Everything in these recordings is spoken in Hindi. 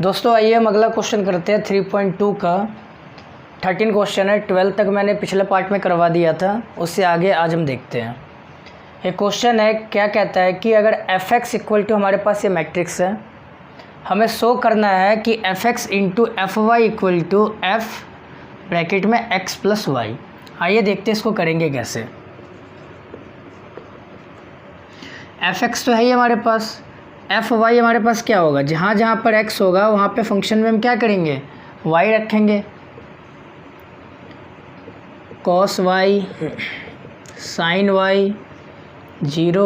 दोस्तों आइए हम अगला क्वेश्चन करते हैं 3.2 का। 13 क्वेश्चन है। 12 तक मैंने पिछले पार्ट में करवा दिया था, उससे आगे आज हम देखते हैं। एक क्वेश्चन है, क्या कहता है कि अगर f(x) इक्वल टू हमारे पास ये मैट्रिक्स है, हमें शो करना है कि f(x) into fy equal to f bracket में x प्लस वाई। आइए देखते हैं इसको करेंगे कैसे। f(x) तो है ही हमारे पास, fy हमारे पास क्या होगा, जहाँ जहाँ पर x होगा वहाँ पे फंक्शन में हम क्या करेंगे, y रखेंगे। cos y sin y 0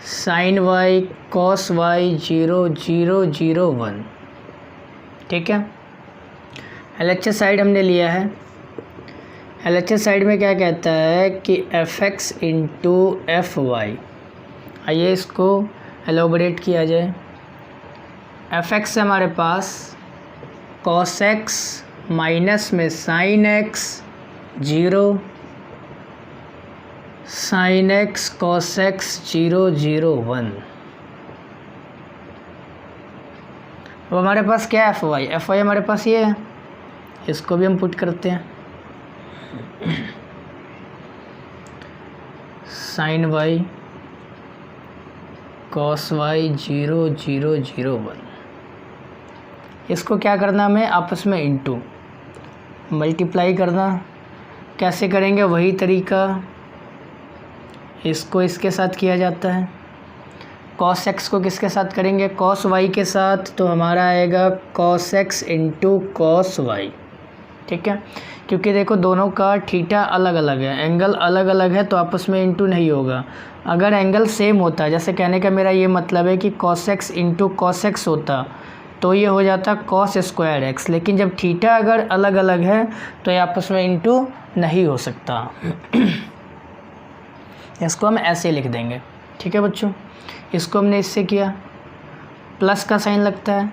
sin y cos y 0 0 0 1। ठीक है, LHS साइड हमने लिया है। LHS साइड में क्या कहता है कि f(x) इंटू fy। आइए इसको एलोबरेट किया जाए। f(x) है हमारे पास cos x माइनस में sin x 0 sin x cos x 0 0 1। अब हमारे पास क्या है, fy हमारे पास ये है, इसको भी हम पुट करते हैं। sin y cos y 0 0 0 1। इसको क्या करना, हमें आपस में इंटू मल्टीप्लाई करना। कैसे करेंगे, वही तरीका, इसको इसके साथ किया जाता है। cos x को किसके साथ करेंगे, cos y के साथ, तो हमारा आएगा cos x into cos y। ठीक है, क्योंकि देखो दोनों का थीटा अलग अलग है, एंगल अलग अलग है, तो आपस में इंटू नहीं होगा। अगर एंगल सेम होता है, जैसे कहने का मेरा ये मतलब है कि cos x into cos x होता तो ये हो जाता cos स्क्वायर x, लेकिन जब थीटा अगर अलग अलग है तो ये आपस में इंटू नहीं हो सकता। इसको हम ऐसे लिख देंगे। ठीक है बच्चों, इसको हमने इससे किया, प्लस का साइन लगता है,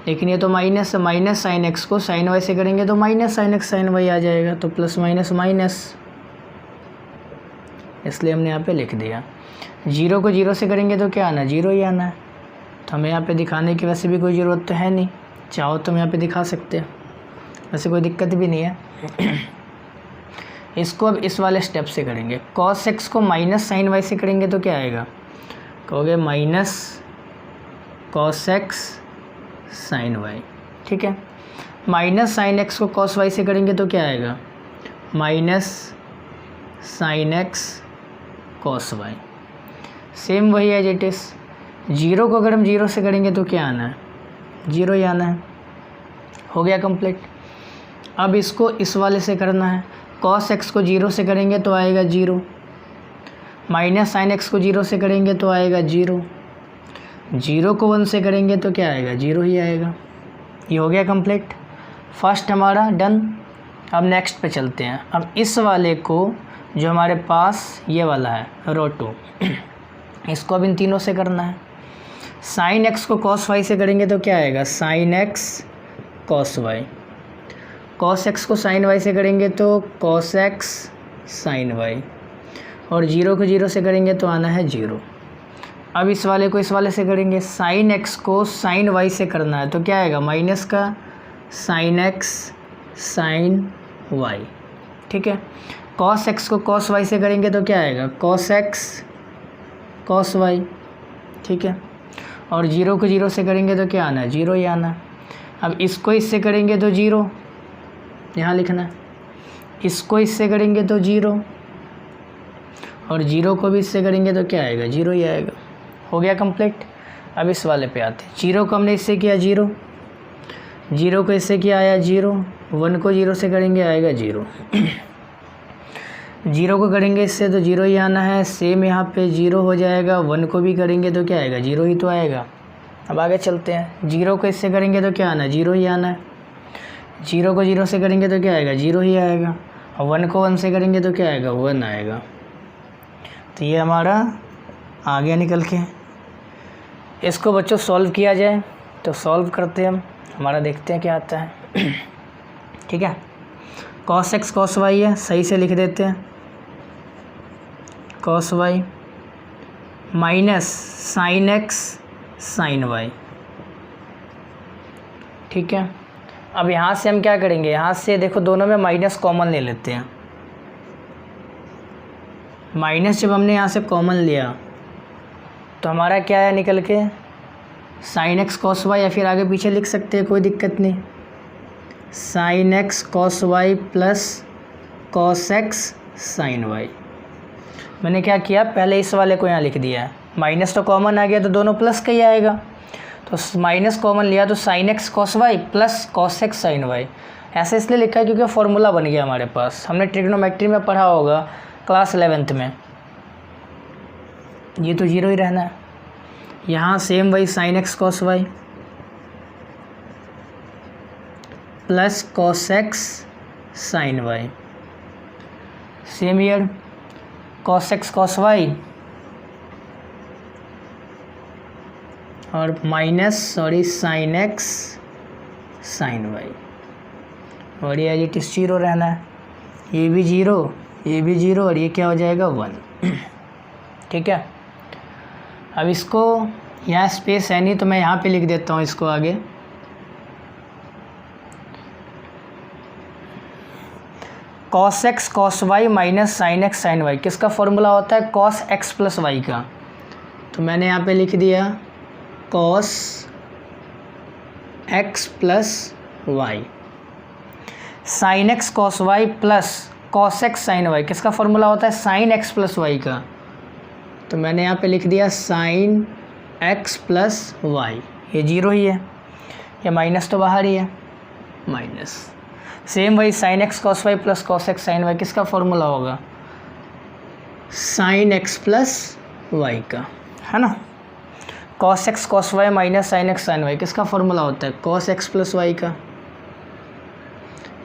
लेकिन ये तो माइनस है, माइनस साइन एक्स को साइन वाई से करेंगे तो minus sine x sine y आ जाएगा, तो प्लस माइनस माइनस, इसलिए हमने यहाँ पे लिख दिया। 0 को 0 से करेंगे तो क्या आना, 0 ही आना है। तो हमें यहाँ पे दिखाने की वैसे भी कोई ज़रूरत तो है नहीं, चाहो तो हम यहाँ पे दिखा सकते हैं, वैसे कोई दिक्कत भी नहीं है। इसको अब इस वाले स्टेप से करेंगे। cos x को माइनस साइन वाई से करेंगे तो क्या आएगा, कहोगे minus cos x sine y. ठीक है, माइनस साइन एक्स को cos y से करेंगे तो क्या आएगा, minus sine x cos y। Same वही है इट इज़। 0 को अगर हम 0 से करेंगे तो क्या आना है, 0 ही आना है। हो गया कंप्लीट। अब इसको इस वाले से करना है। cos x को 0 से करेंगे तो आएगा 0, माइनस साइन एक्स को 0 से करेंगे तो आएगा 0, 0 को 1 से करेंगे तो क्या आएगा, 0 ही आएगा। ये हो गया कंप्लीट। फर्स्ट हमारा डन। अब नेक्स्ट पे चलते हैं। अब इस वाले को जो हमारे पास ये वाला है रो 2, इसको अब इन तीनों से करना है। साइन एक्स को cos y से करेंगे तो क्या आएगा, sign x cos y। cos x को साइन y से करेंगे तो cos x साइन y, और 0 को 0 से करेंगे तो आना है 0। अब इस वाले को इस वाले से करेंगे। साइन x को साइन y से करना है तो क्या आएगा, माइनस का साइन x साइन y। ठीक है, cos x को cos y से करेंगे तो क्या आएगा, cos x cos y। ठीक है, और 0 को 0 से करेंगे तो क्या आना है, 0 ही आना है। अब इसको इससे करेंगे तो 0 यहाँ लिखना है, इसको इससे करेंगे तो 0, और 0 को भी इससे करेंगे तो क्या आएगा, 0 ही आएगा। हो गया कंप्लीट। अब इस वाले पे आते हैं। 0 को हमने इससे किया 0, 0 को इससे किया आया 0, 1 को 0 से करेंगे आएगा 0, 0 को करेंगे इससे तो 0 ही आना है। सेम यहाँ पे 0 हो जाएगा, 1 को भी करेंगे तो क्या आएगा, 0 ही तो आएगा। अब आगे चलते हैं। 0 को इससे करेंगे तो क्या आना है, 0 ही आना है। 0 को 0 से करेंगे तो क्या आएगा, 0 ही आएगा, और 1 को 1 से करेंगे तो क्या आएगा, 1 आएगा। तो ये हमारा आ गया निकल के। इसको बच्चों सॉल्व किया जाए तो सॉल्व करते हैं हम, हमारा देखते हैं क्या आता है। ठीक है, cos x cos y है, सही से लिख देते हैं। cos y minus sine x sine y, ठीक है। अब यहाँ से हम क्या करेंगे, यहाँ से देखो दोनों में माइनस कॉमन ले लेते हैं। माइनस जब हमने यहाँ से कॉमन लिया तो हमारा क्या है निकल के, साइन एक्स कॉस वाई, या फिर आगे पीछे लिख सकते हैं, कोई दिक्कत नहीं। Sine x cos y plus cos x sine y. मैंने क्या किया, पहले इस वाले को यहाँ लिख दिया है, माइनस तो कॉमन आ गया तो दोनों प्लस का ही आएगा, तो माइनस कॉमन लिया तो sine x cos y plus cos x sine y. ऐसे इसलिए लिखा है क्योंकि फॉर्मूला बन गया हमारे पास, हमने ट्रिग्नोमेट्री में पढ़ा होगा क्लास 11th में। ये तो जीरो ही रहना है। यहाँ सेम वही sine x cos y plus cos x sine y, same here cos x cos y और minus sine x sine y, और ये एज जीरो रहना है। ये भी जीरो, ये भी जीरो, और ये क्या हो जाएगा 1। ठीक है। अब इसको यहाँ स्पेस है नहीं तो मैं यहाँ पे लिख देता हूँ इसको आगे। Cos x cos y minus sine x sine y, किसका फॉर्मूला होता है, कॉस एक्स प्लस वाई का। तो मैंने यहाँ पे लिख दिया cos x plus y. Sine x cos y plus cos x sine y, किसका फॉर्मूला होता है, साइन एक्स प्लस वाई का। तो मैंने यहाँ पे लिख दिया साइन एक्स प्लस वाई, ये जीरो ही है, ये माइनस तो बाहर ही है, माइनस। सेम वही sine x cos y plus cos x sine y, किसका फॉर्मूला होगा, साइन एक्स प्लस वाई का, है ना। Cos x cos y minus sine x sine y, किसका फॉर्मूला होता है, कॉस एक्स प्लस वाई का।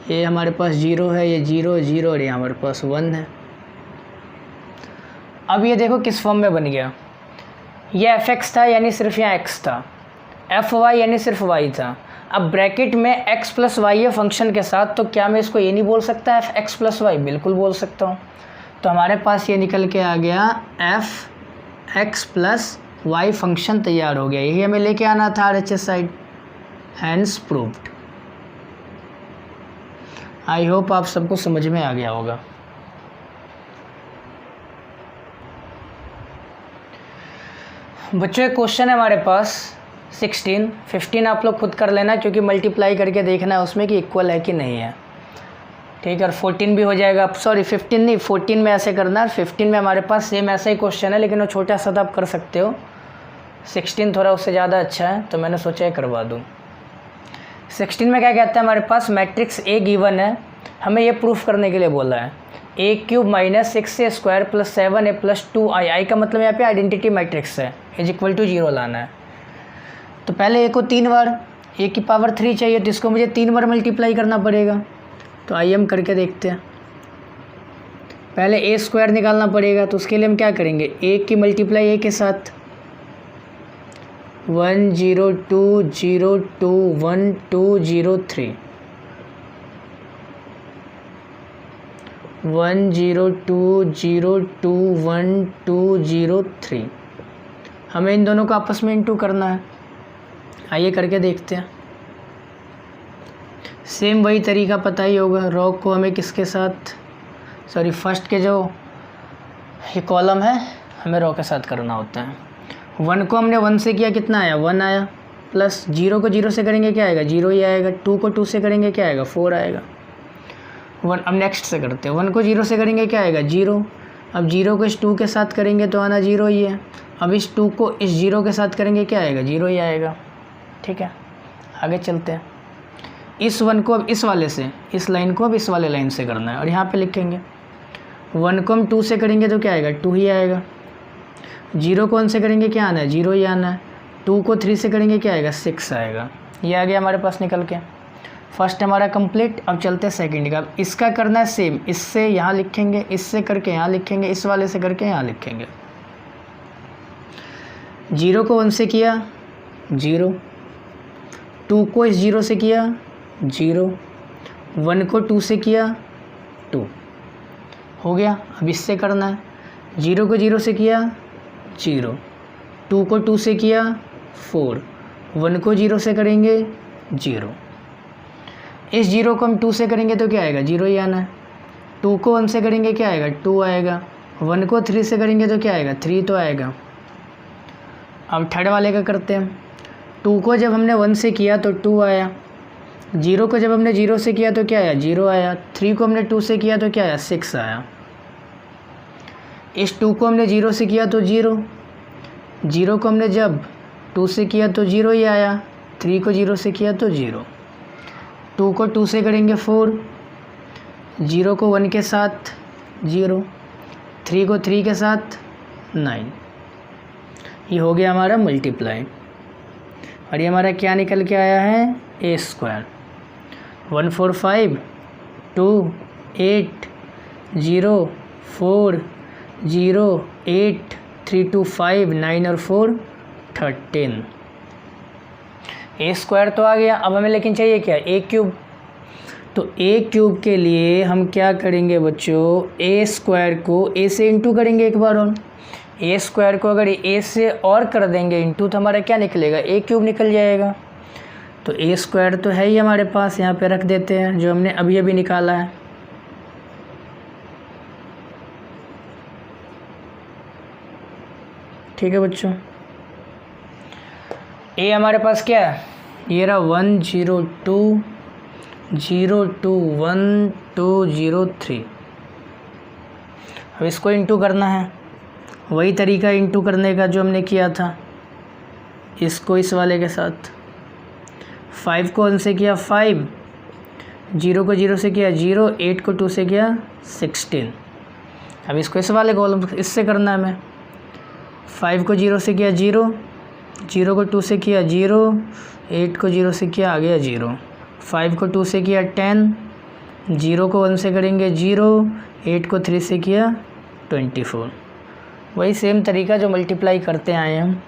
ये हमारे पास जीरो है, ये जीरो जीरो, और ये हमारे पास 1 है। अब ये देखो किस फॉर्म में बन गया, ये एफ एक्स था यानी सिर्फ यहाँ एक्स था, एफ वाई यानी सिर्फ वाई था। अब ब्रैकेट में एक्स प्लस वाई है फंक्शन के साथ, तो क्या मैं इसको ये नहीं बोल सकता एफ एक्स प्लस वाई, बिल्कुल बोल सकता हूँ। तो हमारे पास ये निकल के आ गया f x plus y function तैयार हो गया। यही हमें लेके आना था RHS side, hence proved. I hope आप सबको समझ में आ गया होगा। बच्चों एक क्वेश्चन है हमारे पास 16, 15 आप लोग खुद कर लेना क्योंकि मल्टीप्लाई करके देखना है उसमें कि इक्वल है कि नहीं है। ठीक है, और 14 भी हो जाएगा, सॉरी 15 नहीं 14 में ऐसे करना है। 15 में हमारे पास सेम ऐसा ही क्वेश्चन है लेकिन वो छोटा सा आप कर सकते हो, 16 थोड़ा उससे ज़्यादा अच्छा है तो मैंने सोचा ये करवा दूँ। 16 में क्या कहता है हमारे पास, मैट्रिक्स ए गिवन है, हमें ये प्रूफ करने के लिए बोला है A cube minus 6a square plus 7a plus 2i, I का मतलब यहाँ पे आइडेंटिटी मैट्रिक्स है, इज इक्वल टू 0 लाना है। तो पहले ए को 3 बार ए की पावर 3 चाहिए तो इसको मुझे 3 बार मल्टीप्लाई करना पड़ेगा। तो आइए हम करके देखते हैं। पहले ए स्क्वायर निकालना पड़ेगा तो उसके लिए हम क्या करेंगे, ए की मल्टीप्लाई ए के साथ 1 0 2 0 2 1 2 0 3 1 0 2 0 2 1 2 0 3। हमें इन दोनों को आपस में इंटू करना है। आइए करके देखते हैं। सेम वही तरीका पता ही होगा, रॉ को हमें किसके साथ, सॉरी फर्स्ट के जो ये कॉलम है हमें रॉ के साथ करना होता है। 1 को हमने 1 से किया, कितना आया 1 आया, प्लस 0 को 0 से करेंगे क्या आएगा 0 ही आएगा, 2 को 2 से करेंगे क्या आएगा 4 आएगा। 1 अब नेक्स्ट से करते हैं, 1 को 0 से करेंगे क्या आएगा 0, अब 0 को इस 2 के साथ करेंगे तो आना 0 ही है, अब इस 2 को इस 0 के साथ करेंगे क्या आएगा 0 ही आएगा। ठीक है, आगे चलते हैं। इस 1 को अब इस वाले से, इस लाइन को अब इस वाले लाइन से करना है और यहाँ पे लिखेंगे 1 को हम 2 से करेंगे तो क्या आएगा 2 ही आएगा, 0 को 1 से करेंगे क्या आना है 0 ही आना है, 2 को 3 से करेंगे क्या आएगा 6 आएगा। ये आ गया हमारे पास निकल के, फर्स्ट हमारा कंप्लीट। अब चलते हैं सेकंड का। अब इसका करना है सेम, इससे यहाँ लिखेंगे, इससे करके यहाँ लिखेंगे, इस वाले से करके यहाँ लिखेंगे। 0 को 1 से किया 0, 2 को इस 0 से किया 0, 1 को 2 से किया 2 हो गया। अब इससे करना है, 0 को 0 से किया 0, 2 को 2 से किया 4, 1 को 0 से करेंगे 0। इस 0 को हम 2 से करेंगे तो क्या आएगा, 0 ही आना है। 2 को 1 से करेंगे क्या आएगा, 2 आएगा। 1 को 3 से करेंगे तो क्या आएगा, 3 तो आएगा। अब थर्ड वाले का करते हैं। 2 को जब हमने 1 से किया तो 2 आया। 0 को जब हमने 0 से किया तो क्या आया, 0 आया। 3 को हमने 2 से किया तो क्या आया, 6 आया। इस 2 को हमने 0 से किया तो 0। 0 को हमने जब 2 से किया तो 0 ही आया। 3 को 0 से किया तो 0। 2 को 2 से करेंगे 4। 0 को 1 के साथ 0। 3 को 3 के साथ 9। ये हो गया हमारा मल्टीप्लाई। और ये हमारा क्या निकल के आया है, ए स्क्वायर। 1 4 5 2 8 0 4 0 8 3 2 5 9 और 4 13। ए स्क्वायर तो आ गया। अब हमें लेकिन चाहिए क्या, ए क्यूब। तो ए क्यूब के लिए हम क्या करेंगे बच्चों, ए स्क्वायर को ए से इंटू करेंगे एक बार और। ए स्क्वायर को अगर ए से और कर देंगे इंटू तो हमारा क्या निकलेगा, ए क्यूब निकल जाएगा। तो ए स्क्वायर तो है ही हमारे पास, यहाँ पे रख देते हैं जो हमने अभी अभी निकाला है। ठीक है बच्चों, ए हमारे पास क्या है, ये रहा 1 0 2 0 2 1 2 0 3। अब इसको इंटू करना है, वही तरीका इंटू करने का जो हमने किया था, इसको इस वाले के साथ। 5 को 1 से किया 5, 0 को 0 से किया 0, 8 को 2 से किया 16। अब इसको इस वाले कॉलम इससे करना है हमें। 5 को 0 से किया 0, 0 को 2 से किया 0, 8 को 0 से किया आ गया 0। 5 को 2 से किया 10, 0 को 1 से करेंगे 0, 8 को 3 से किया 24। वही सेम तरीका जो मल्टीप्लाई करते आए हम।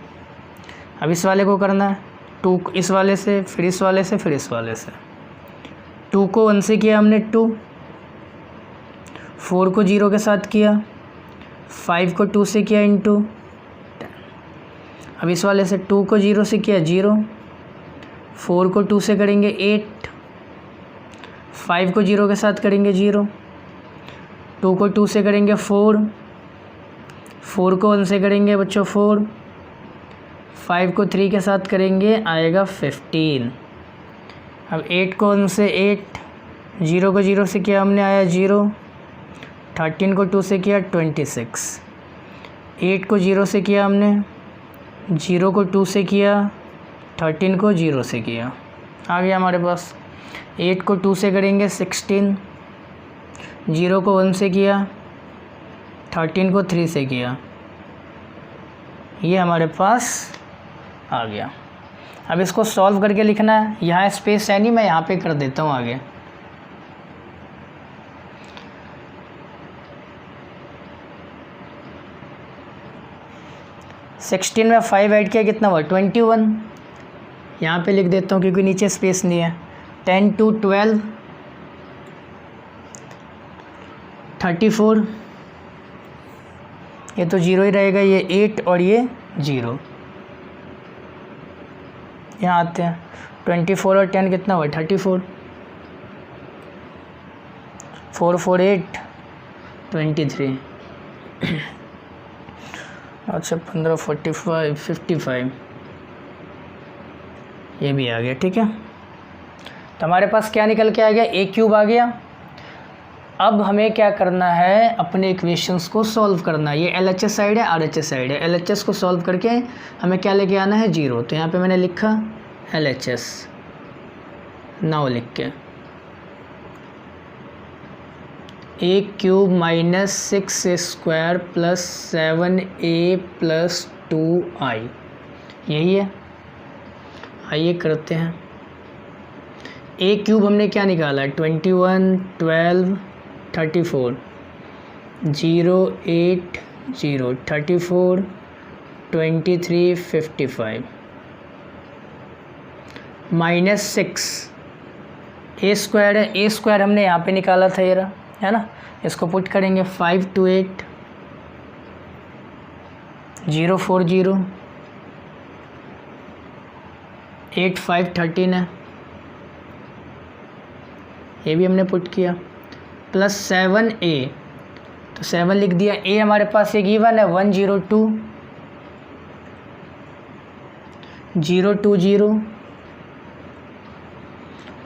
अब इस वाले को करना है, 2 इस वाले से, फिर इस वाले से, फिर इस वाले से। 2 को 1 से किया हमने 2, 4 को 0 के साथ किया, 5 को 2 से किया इंटू 10। अब इस वाले से 2 को 0 से किया 0, 4 को 2 से करेंगे 8, 5 को 0 के साथ करेंगे 0, 2 को 2 से करेंगे 4, 4 को 1 से करेंगे बच्चों 4, 5 को 3 के साथ करेंगे आएगा 15। अब 8 को 1 से 8, 0 को 0 से किया हमने आया 0, 13 को 2 से किया 26, 8 को 0 से किया हमने, 0 को 2 से किया, 13 को 0 से किया, आ गया हमारे पास। 8 को 2 से करेंगे 16, 0 को 1 से किया, 13 को 3 से किया, ये हमारे पास आ गया। अब इसको सॉल्व करके लिखना है, यहाँ स्पेस है नहीं, मैं यहाँ पे कर देता हूँ आगे। सिक्सटीन में 5 ऐड किया कितना हुआ, 21। यहाँ पे लिख देता हूँ क्योंकि नीचे स्पेस नहीं है। 10 2 12 34, ये तो 0 ही रहेगा, ये 8 और ये 0। यहाँ आते हैं, 24 और 10 कितना हुआ, 34। 4 4 8 23। अच्छा 15 45 55, ये भी आ गया। ठीक है, तो हमारे पास क्या निकल के आ गया, ए क्यूब आ गया। अब हमें क्या करना है, अपने इक्वेशंस को सॉल्व करना है। ये LHS साइड है, RHS साइड है। LHS को सॉल्व करके हमें क्या लेके आना है, 0। तो यहाँ पे मैंने लिखा LHS, नाउ लिख के A cube minus 6 square plus 7a plus 2i, यही है। आइए करते हैं। ए क्यूब हमने क्या निकाला है, 21 12 34, 0 8 0 34 23 55 माइनस 6 ए स्क्वायर है। ए स्क्वायर हमने यहाँ पे निकाला था, ये रहा है ना। इसको पुट करेंगे, 5 2 8 0 4 0 8 5 13 है, ये भी हमने पुट किया, प्लस 7a, तो 7 लिख दिया। a हमारे पास ये गिवन है 102 020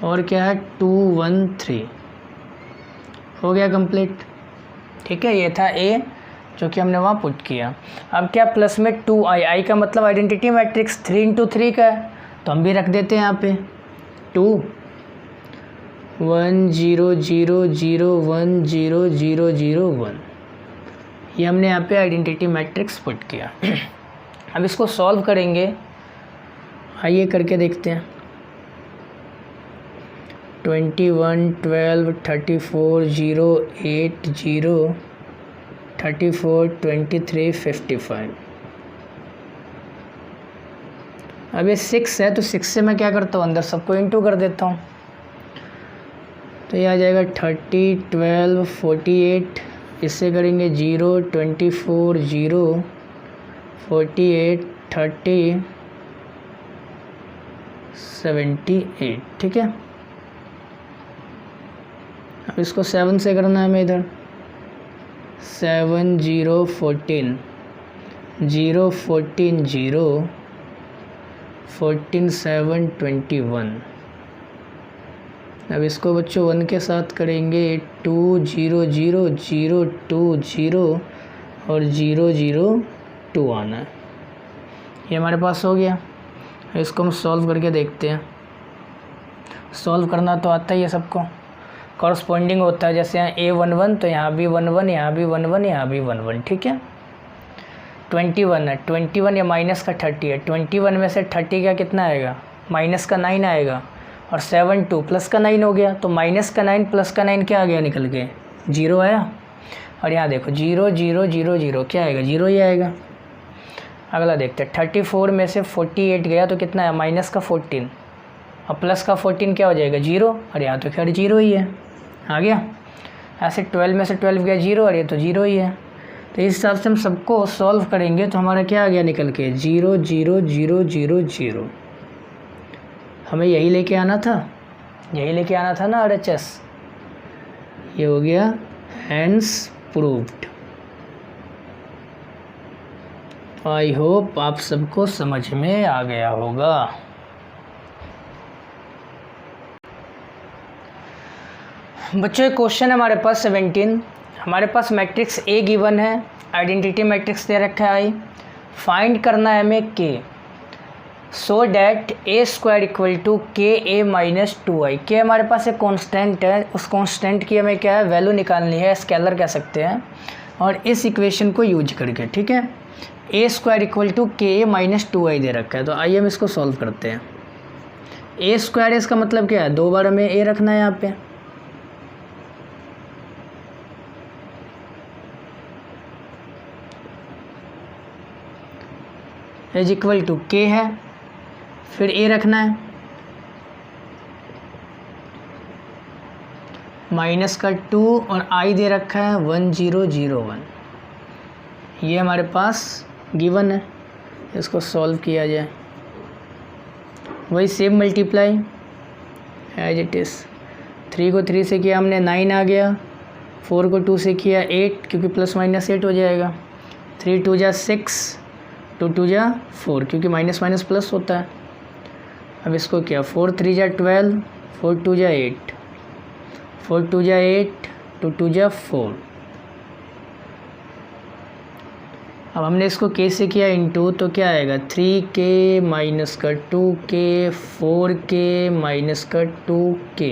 और क्या है 213, हो गया कंप्लीट। ठीक है, ये था a जो कि हमने वहाँ पुट किया। अब क्या प्लस में 2i, i का मतलब आइडेंटिटी मैट्रिक्स 3 इंटू 3 का है, तो हम भी रख देते हैं यहाँ पे 2 1 0 0 0 1 0 0 0 1, ये हमने यहाँ पे आइडेंटिटी मैट्रिक्स पुट किया। अब इसको सॉल्व करेंगे, आइए करके देखते हैं। 21 12 34 0 8 0 34 23 55। अब ये 6 है, तो 6 से मैं क्या करता हूँ, अंदर सबको इंटू कर देता हूँ, तो ये आ जाएगा 30 12 48, इससे करेंगे 0 24 0 48 30 78। ठीक है, अब इसको 7 से करना है हमें इधर, 7 0 14 0 14 0 14 7 21। अब इसको बच्चों 1 के साथ करेंगे, 2 0 0 0 2 0 और 0 0 2 आना है। ये हमारे पास हो गया। इसको हम सॉल्व करके देखते हैं। सॉल्व करना तो आता ही है सबको, कॉरस्पॉन्डिंग होता है, जैसे यहाँ a11 तो यहाँ भी 11, यहाँ भी 11, यहाँ भी 11। ठीक है, 21 है, 21 या माइनस का 30 है, 21 में से 30 का कितना आएगा, माइनस का 9 आएगा, और 7 2 प्लस का 9 हो गया, तो माइनस का 9 प्लस का 9 क्या आ गया निकल के, 0 आया। और यहाँ देखो 0 0 0 0 क्या आएगा, 0 ही आएगा। अगला देखते हैं, 34 में से 48 गया तो कितना है, माइनस का 14 और प्लस का 14 क्या हो जाएगा, 0, और यहाँ तो खैर 0 ही है, आ गया। ऐसे 12 में से 12 गया 0, और ये तो 0 ही है। तो इस हिसाब से हम सबको सॉल्व करेंगे तो हमारा क्या आ गया निकल के, 0 0 0 0 0। हमें यही लेके आना था, यही लेके आना था ना RHS, ये हो गया हैंस प्रूव्ड। आई होप आप सबको समझ में आ गया होगा। बच्चों एक क्वेश्चन है हमारे पास 17। हमारे पास मैट्रिक्स A गिवन है, आइडेंटिटी मैट्रिक्स दे रखा है आई, फाइंड करना है हमें K so that A square equal to KA minus 2i। K हमारे पास एक कांस्टेंट है, उस कांस्टेंट की हमें क्या है, वैल्यू निकालनी है, स्केलर कह सकते हैं, और इस इक्वेशन को यूज करके। ठीक है, A square equal to KA minus 2i दे रखा है, तो आइए हम इसको सॉल्व करते हैं। A स्क्वायर इसका मतलब क्या है, 2 बार हमें A रखना है यहाँ पे, इज इक्वल टू K है, फिर A रखना है, माइनस का 2 और I दे रखा है 1 0 0 1। ये हमारे पास गिवन है, इसको सॉल्व किया जाए। वही same multiply as it is, 3 को 3 से किया हमने 9 आ गया, 4 को 2 से किया 8, क्योंकि प्लस माइनस 8 हो जाएगा, 3 2 जा 6, 2 2 जा 4, क्योंकि माइनस माइनस प्लस होता है। अब इसको क्या, 4 3 जा 12, 4 2 जा 8, 4 2 जा 8, 2 2 जा 4। अब हमने इसको K से किया इंटू, तो क्या आएगा, 3K माइनस का 2K 4K माइनस का 2K।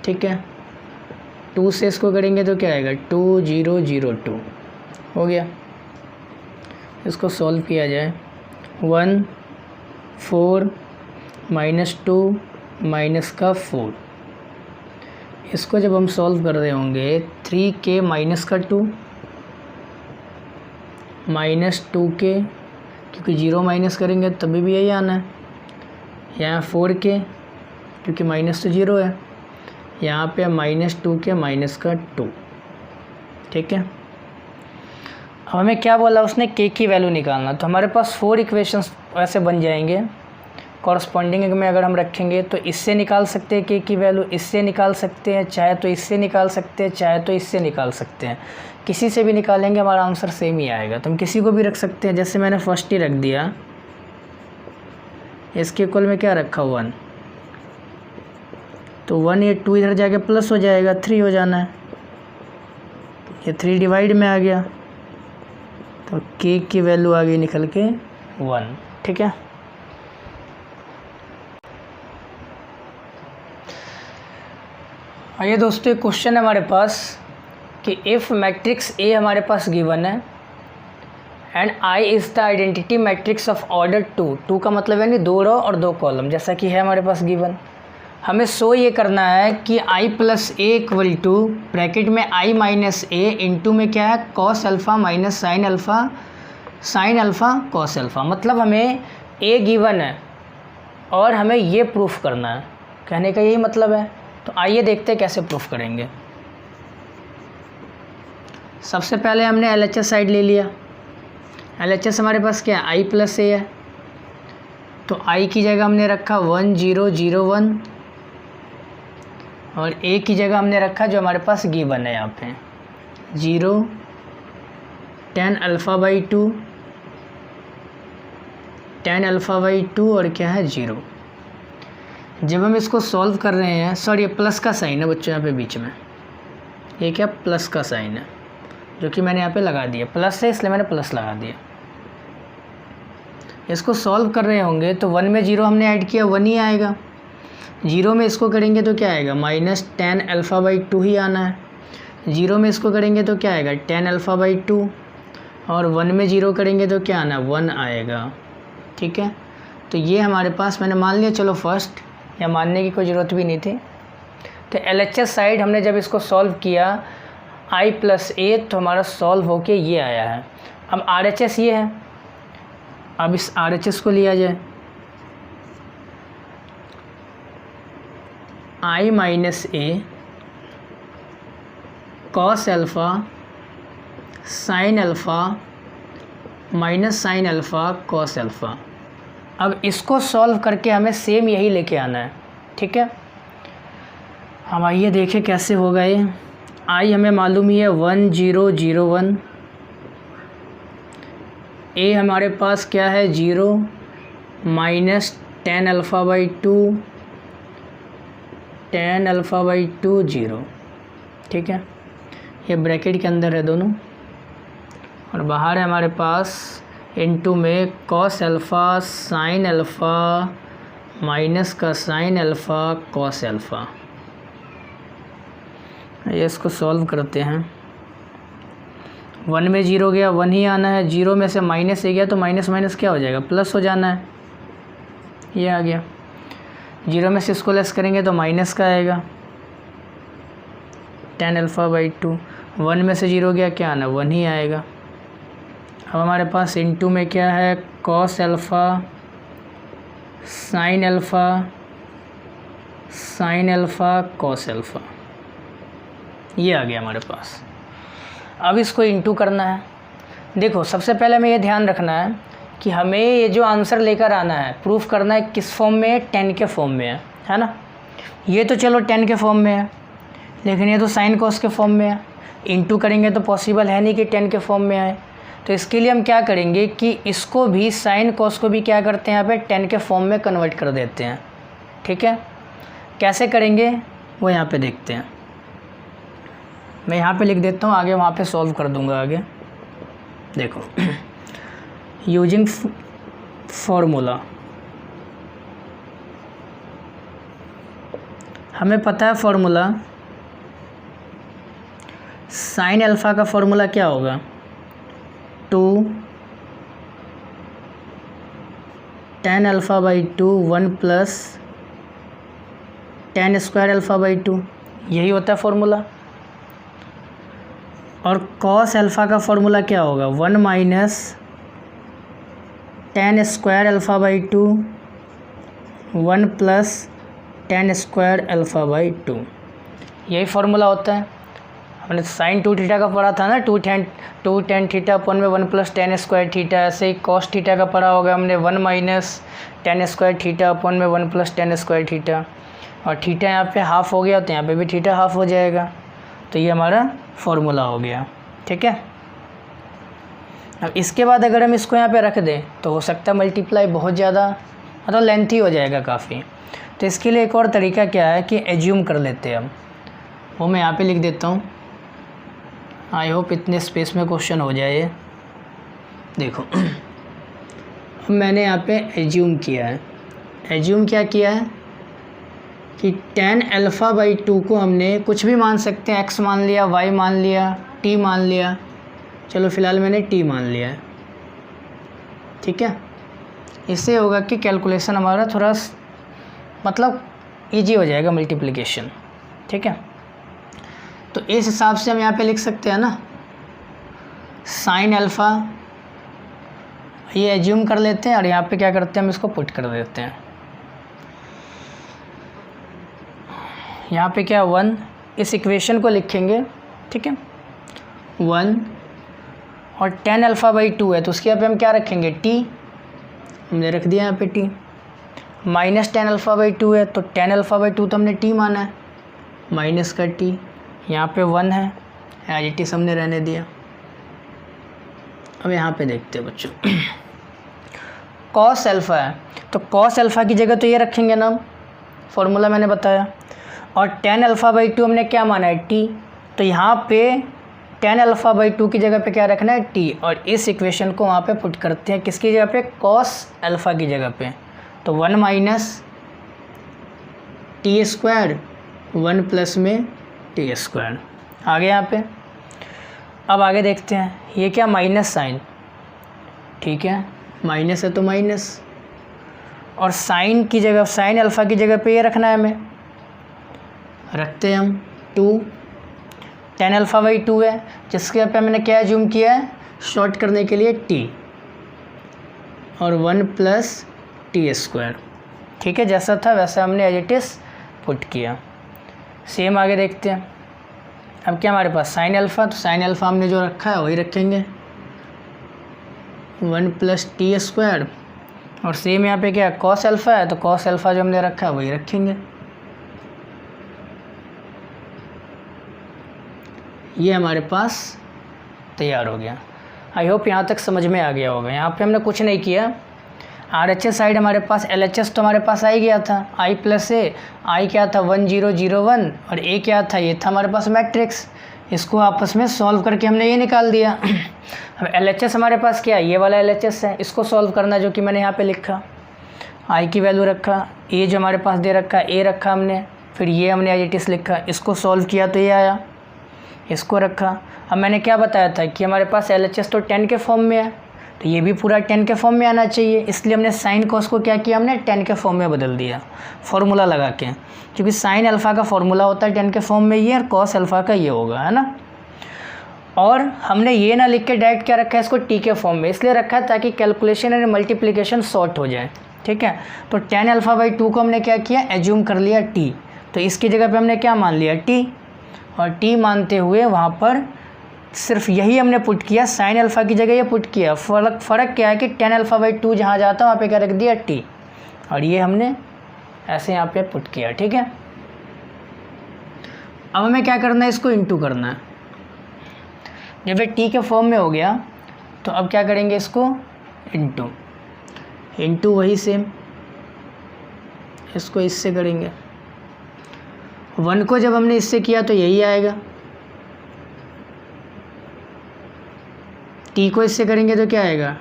ठीक है, 2 से इसको करेंगे तो क्या आएगा, 2 0 0 2 हो गया। इसको सॉल्व किया जाए, 1 4 माइनस 2 माइनस का 4। इसको जब हम सॉल्व कर रहे होंगे, 3K माइनस का 2 माइनस 2K, क्योंकि 0 माइनस करेंगे तभी भी यही आना है। यहाँ 4K, क्योंकि माइनस तो 0 है, यहाँ पे माइनस 2K माइनस का 2। ठीक है, अब हमें क्या बोला उसने, K की वैल्यू निकालना, तो हमारे पास 4 इक्वेशंस ऐसे बन जाएंगे। कॉरस्पॉन्डिंग में अगर हम रखेंगे तो इससे निकाल सकते हैं के की वैल्यू, इससे निकाल सकते हैं, चाहे तो इससे निकाल सकते हैं, चाहे तो इससे निकाल सकते हैं। किसी से भी निकालेंगे हमारा आंसर सेम ही आएगा। तो हम किसी को भी रख सकते हैं, जैसे मैंने फर्स्ट ही रख दिया, इसके इक्वल में क्या रखा 1, तो 1 ये 2 इधर जाके प्लस हो जाएगा, 3 हो जाना है, ये 3 डिवाइड में आ गया, तो के की वैल्यू आ गई निकल के 1। ठीक है, आइए दोस्तों, एक क्वेश्चन है हमारे पास कि इफ़ मैट्रिक्स ए हमारे पास गिवन है and I is the identity matrix of order 2 का मतलब है नहीं 2 रो और 2 कॉलम, जैसा कि है हमारे पास गिवन। हमें शो ये करना है कि i plus A equal to bracket में i माइनस ए इंटू में क्या है cos alpha minus sine alpha cos alpha. मतलब हमें a गिवन है और हमें ये प्रूफ करना है, कहने का यही मतलब है। तो आइए देखते हैं कैसे प्रूफ करेंगे। सबसे पहले हमने LHS साइड ले लिया। LHS हमारे पास क्या है i प्लस ए है, तो i की जगह हमने रखा 1 0 0 1 और a की जगह हमने रखा जो हमारे पास गिवन है यहाँ पे 0 tan alpha by 2 tan alpha by 2 और क्या है 0। जब हम इसको सॉल्व कर रहे हैं, सॉरी ये प्लस का साइन है बच्चों यहाँ पे बीच में, ये क्या प्लस का साइन है जो कि मैंने यहाँ पे लगा दिया, प्लस है इसलिए मैंने प्लस लगा दिया। इसको सॉल्व कर रहे होंगे तो 1 में 0 हमने ऐड किया 1 ही आएगा, 0 में इसको करेंगे तो क्या आएगा माइनस tan अल्फ़ा बाई 2 ही आना है, 0 में इसको करेंगे तो क्या आएगा tan अल्फ़ा बाई 2 और 1 में 0 करेंगे तो क्या आना 1 आएगा। ठीक है, तो ये हमारे पास मैंने मान लिया, चलो फर्स्ट या मानने की कोई ज़रूरत भी नहीं थी। तो LHS साइड हमने जब इसको सॉल्व किया i प्लस ए तो हमारा सॉल्व होके ये आया है। अब RHS ये है, अब इस RHS को लिया जाए i minus A cos alpha sine alpha minus sine alpha cos alpha. अब इसको सॉल्व करके हमें सेम यही लेके आना है। ठीक है, हम आइए देखें कैसे होगा ये। आई हमें मालूम ही है 1 0 0 1, ए हमारे पास क्या है 0 minus tan alpha by 2 tan alpha by 2 0। ठीक है, ये ब्रैकेट के अंदर है दोनों और बाहर है हमारे पास इनटू में cos alpha sine alpha minus का साइन अल्फ़ा कॉस अल्फ़ा। ये इसको सॉल्व करते हैं। 1 में 0 गया 1 ही आना है, 0 में से माइनस ए गया तो माइनस माइनस क्या हो जाएगा प्लस हो जाना है, ये आ गया। 0 में से इसको लेस करेंगे तो माइनस का आएगा tan अल्फ़ा बाई 2, 1 में से 0 गया क्या आना 1 ही आएगा। अब हमारे पास इनटू में क्या है cos alpha sine alpha cos alpha, ये आ गया हमारे पास। अब इसको इनटू करना है। देखो सबसे पहले हमें ये ध्यान रखना है कि हमें ये जो आंसर लेकर आना है प्रूफ करना है किस फॉर्म में है, 10 के फॉर्म में है ना। ये तो चलो 10 के फॉर्म में है, लेकिन ये तो साइन कॉस के फॉर्म में है। इनटू करेंगे तो पॉसिबल है नहीं कि 10 के फॉर्म में आए, तो इसके लिए हम क्या करेंगे कि इसको भी साइन कॉस को भी क्या करते हैं यहाँ पे 10 के फॉर्म में कन्वर्ट कर देते हैं। ठीक है, कैसे करेंगे वो यहाँ पे देखते हैं। मैं यहाँ पे लिख देता हूँ, आगे वहाँ पे सॉल्व कर दूँगा आगे। देखो यूजिंग फॉर्मूला, हमें पता है फॉर्मूला साइन अल्फ़ा का फॉर्मूला क्या होगा 2 tan alpha by 2 1 plus tan square alpha by 2, यही होता है फॉर्मूला। और कॉस अल्फ़ा का फॉर्मूला क्या होगा 1 minus tan square alpha by 2 1 plus tan square alpha by 2, यही फार्मूला होता है। हमने साइन 2 थीटा का पढ़ा था ना, 2 tan थीटा अपन में 1 + tan स्क्वायर थीटा। ऐसे ही कॉस थीटा का पढ़ा होगा हमने 1 - tan स्क्वायर थीटा अपन में 1 + tan स्क्वायर थीटा। और थीटा यहाँ पे हाफ हो गया तो यहाँ पे भी थीटा हाफ हो जाएगा। तो ये हमारा फॉर्मूला हो गया, ठीक है। अब इसके बाद अगर हम इसको यहाँ पे रख दें तो हो सकता है मल्टीप्लाई बहुत ज़्यादा मतलब लेंथी हो जाएगा काफ़ी। तो इसके लिए एक और तरीका क्या है कि एज्यूम कर लेते हैं हम, वो मैं यहाँ पे लिख देता हूँ। आई होप इतने स्पेस में क्वेश्चन हो जाए। देखो अब मैंने यहाँ पे एज्यूम किया है। एज्यूम क्या किया है कि tan α/2 को हमने कुछ भी मान सकते हैं, x मान लिया, y मान लिया, t मान लिया। चलो फ़िलहाल मैंने t मान लिया है, ठीक है। इससे होगा कि कैलकुलेशन हमारा थोड़ा मतलब ईजी हो जाएगा मल्टीप्लिकेशन, ठीक है। तो इस हिसाब से हम यहाँ पे लिख सकते हैं ना, साइन अल्फ़ा ये एज्यूम कर लेते हैं और यहाँ पे क्या करते हैं हम इसको पुट कर देते हैं। यहाँ पे क्या 1 इस इक्वेशन को लिखेंगे, ठीक है। 1 और tan α/2 है तो उसके यहाँ पे हम क्या रखेंगे t, हमने रख दिया यहाँ पे t। माइनस tan α/2 है तो tan α/2 तो हमने t माना है, माइनस का t। यहाँ पे 1 है, एज इट इज़ हमने रहने दिया। अब यहाँ पे देखते हैं बच्चों cos अल्फ़ा है तो cos अल्फ़ा की जगह तो ये रखेंगे ना, फॉर्मूला मैंने बताया। और tan α/2 हमने क्या माना है t, तो यहाँ पे tan α/2 की जगह पे क्या रखना है t। और इस इक्वेशन को वहाँ पे पुट करते हैं किसकी जगह पे, cos अल्फ़ा की जगह पे। तो 1 - t स्क्वायर 1 प्लस में t स्क्वायर आ गया यहाँ पे। अब आगे देखते हैं, ये क्या माइनस साइन, ठीक है, माइनस है तो माइनस। और साइन की जगह, साइन अल्फ़ा की जगह पे ये रखना है हमें, रखते हैं हम 2। tan α/2 है जिसके यहाँ पे मैंने क्या एज्यूम किया है, शॉर्ट करने के लिए t और 1 प्लस t स्क्वायर, ठीक है। जैसा था वैसा हमने एज इट इज़ पुट किया। सेम आगे देखते हैं। अब क्या हमारे पास साइन अल्फ़ा, तो साइन अल्फ़ा हमने जो रखा है वही रखेंगे 1 प्लस t स्क्वायर। और सेम यहाँ पे क्या कॉस अल्फ़ा है तो कॉस अल्फ़ा जो हमने रखा है वही रखेंगे। ये हमारे पास तैयार हो गया। आई होप यहाँ तक समझ में आ गया होगा। यहाँ पे हमने कुछ नहीं किया, RHS साइड हमारे पास LHS तो हमारे पास आ ही गया था, I + A। I क्या था 1 0 0 1 और A क्या था, ये था हमारे पास मैट्रिक्स। इसको आपस में सॉल्व करके हमने ये निकाल दिया। अब LHS हमारे पास क्या है, ये वाला LHS है, इसको सॉल्व करना जो कि मैंने यहाँ पे लिखा। I की वैल्यू रखा, A जो हमारे पास दे रखा A रखा हमने, फिर ये हमने एज इट इज़ लिखा, इसको सॉल्व किया तो ये आया, इसको रखा। अब मैंने क्या बताया था कि हमारे पास LHS तो 10 के फॉर्म में है तो ये भी पूरा 10 के फॉर्म में आना चाहिए, इसलिए हमने साइन कॉस को क्या किया, हमने 10 के फॉर्म में बदल दिया फॉर्मूला लगा के। क्योंकि साइन अल्फ़ा का फॉर्मूला होता है 10 के फॉर्म में ये, और कॉस अल्फ़ा का ये होगा, है ना। और हमने ये ना लिख के डायरेक्ट क्या रखा है, इसको टी के फॉर्म में इसलिए रखा है ताकि कैलकुलेशन एंड मल्टीप्लिकेशन शॉर्ट हो जाए, ठीक है। तो tan α/2 को हमने क्या किया, एज्यूम कर लिया t, तो इसकी जगह पे हमने क्या मान लिया t। और t मानते हुए वहाँ पर सिर्फ यही हमने पुट किया, साइन अल्फ़ा की जगह ये पुट किया। फ़र्क क्या है कि tan α/2 जहाँ जाता है वहाँ पे क्या रख दिया t, और ये हमने ऐसे यहाँ पे पुट किया, ठीक है। अब हमें क्या करना है, इसको इंटू करना है। जब ये t के फॉर्म में हो गया तो अब क्या करेंगे, इसको इंटू वही सेम, इसको इससे करेंगे। 1 को जब हमने इससे किया तो यही आएगा, t को इससे करेंगे तो क्या आएगा